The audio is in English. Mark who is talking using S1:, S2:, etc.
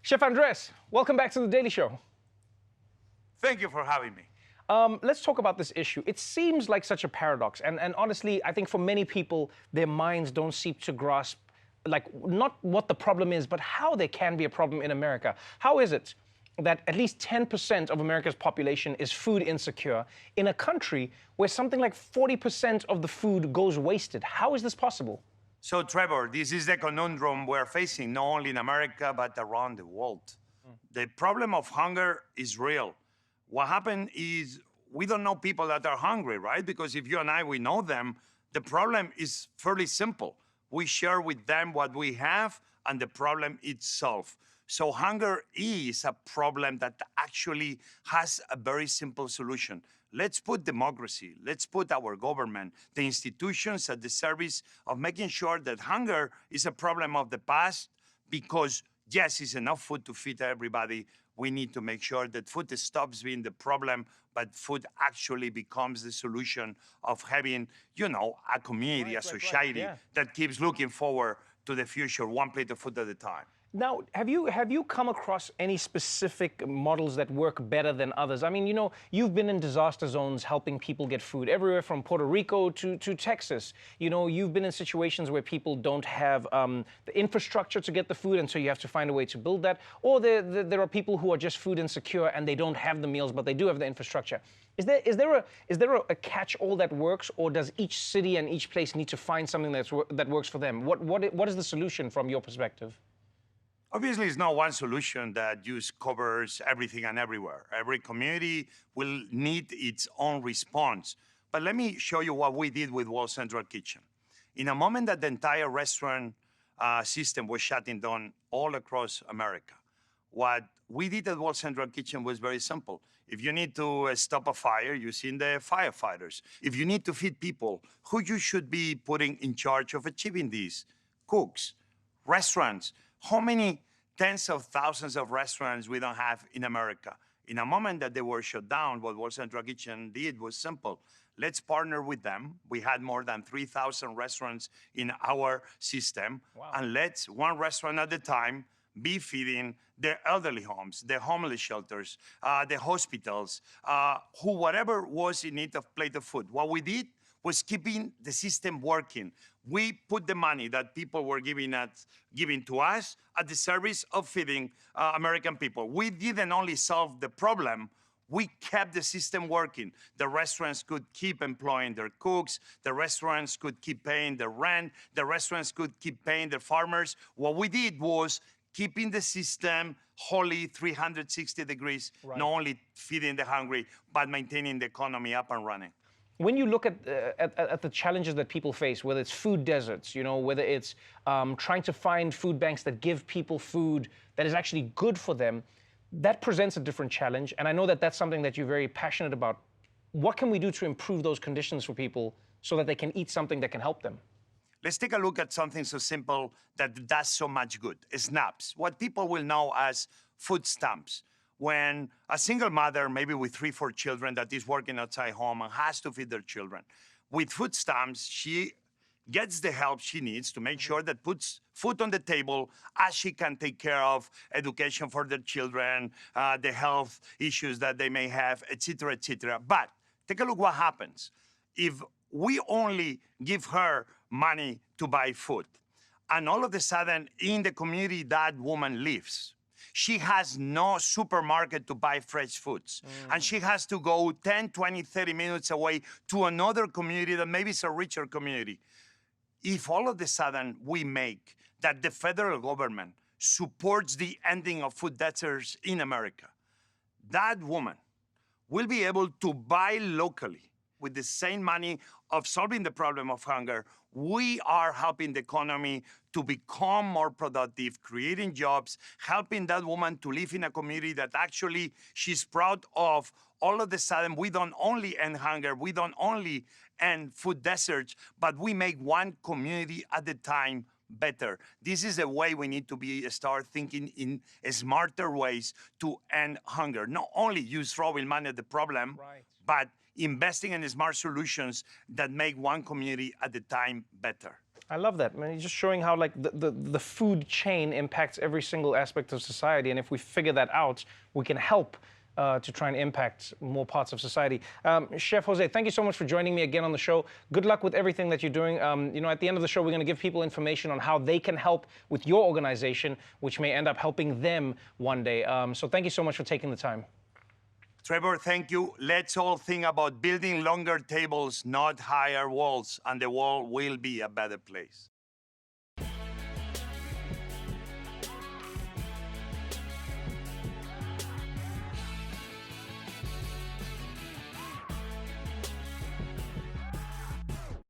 S1: Chef Andrés, welcome back to The Daily Show.
S2: Thank you for having me.
S1: Let's talk about this issue. It seems like such a paradox, and honestly, I think for many people, their minds don't seem to grasp, like, not what the problem is, but how there can be a problem in America. How is it that at least 10% of America's population is food insecure in a country where something like 40% of the food goes wasted? How is this possible?
S2: So, Trevor, this is the conundrum we're facing, not only in America, but around the world. The problem of hunger is real. What happened is we don't know people that are hungry, right? Because if you and I, we know them, the problem is fairly simple. We share with them what we have, and the problem is solved. So hunger is a problem that actually has a very simple solution. Let's put democracy, let's put our government, the institutions at the service of making sure that hunger is a problem of the past, because yes, it's enough food to feed everybody. We need to make sure that food stops being the problem, but food actually becomes the solution of having, a community, a society that keeps looking forward to the future, one plate of food at a time.
S1: Now, have you come across any specific models that work better than others? I mean, you've been in disaster zones helping people get food everywhere from Puerto Rico to Texas. You've been in situations where people don't have the infrastructure to get the food, and so you have to find a way to build that. Or there are people who are just food insecure and they don't have the meals, but they do have the infrastructure. Is there a catch-all that works, or does each city and each place need to find something that works for them? What is the solution from your perspective?
S2: Obviously, it's not one solution that just covers everything and everywhere. Every community will need its own response. But let me show you what we did with World Central Kitchen. In a moment that the entire restaurant system was shutting down all across America, what we did at World Central Kitchen was very simple. If you need to stop a fire, you send the firefighters. If you need to feed people, who you should be putting in charge of achieving this? Cooks, restaurants. How many tens of thousands of restaurants we don't have in America? In a moment that they were shut down, what World Central Kitchen did was simple. Let's partner with them. We had more than 3,000 restaurants in our system.
S1: Wow.
S2: And let's, one restaurant at a time, be feeding the elderly homes, the homeless shelters, the hospitals, whatever was in need of plate of food. What we did was keeping the system working. We put the money that people were giving to us at the service of feeding American people. We didn't only solve the problem, we kept the system working. The restaurants could keep employing their cooks, the restaurants could keep paying the rent, the restaurants could keep paying the farmers. What we did was keeping the system wholly 360 degrees, not only feeding the hungry, but maintaining the economy up and running.
S1: When you look at the challenges that people face, whether it's food deserts, whether it's trying to find food banks that give people food that is actually good for them, that presents a different challenge. And I know that that's something that you're very passionate about. What can we do to improve those conditions for people so that they can eat something that can help them?
S2: Let's take a look at something so simple that does so much good. SNAPs, what people will know as food stamps. When a single mother, maybe with 3, 4 children, that is working outside home and has to feed their children, with food stamps, she gets the help she needs to make sure that puts food on the table as she can take care of education for their children, the health issues that they may have, et cetera, et cetera. But take a look what happens if we only give her money to buy food, and all of a sudden in the community that woman lives, she has no supermarket to buy fresh foods. And she has to go 10, 20, 30 minutes away to another community that maybe is a richer community. If all of a sudden we make that the federal government supports the ending of food deserts in America, that woman will be able to buy locally with the same money of solving the problem of hunger. We are helping the economy to become more productive, creating jobs, helping that woman to live in a community that actually she's proud of. All of a sudden, we don't only end hunger, we don't only end food deserts, but we make one community at a time better. This is a way we need to start thinking in smarter ways to end hunger. Not only use throwing money at the problem, but investing in smart solutions that make one community at a time better.
S1: I love that. I mean, just showing how like the food chain impacts every single aspect of society, and if we figure that out, we can help to try and impact more parts of society. Chef Jose, thank you so much for joining me again on the show. Good luck with everything that you're doing. You know, at the end of the show, we're going to give people information on how they can help with your organization, which may end up helping them one day. So thank you so much for taking the time.
S2: Trevor, thank you. Let's all think about building longer tables, not higher walls, and the world will be a better place.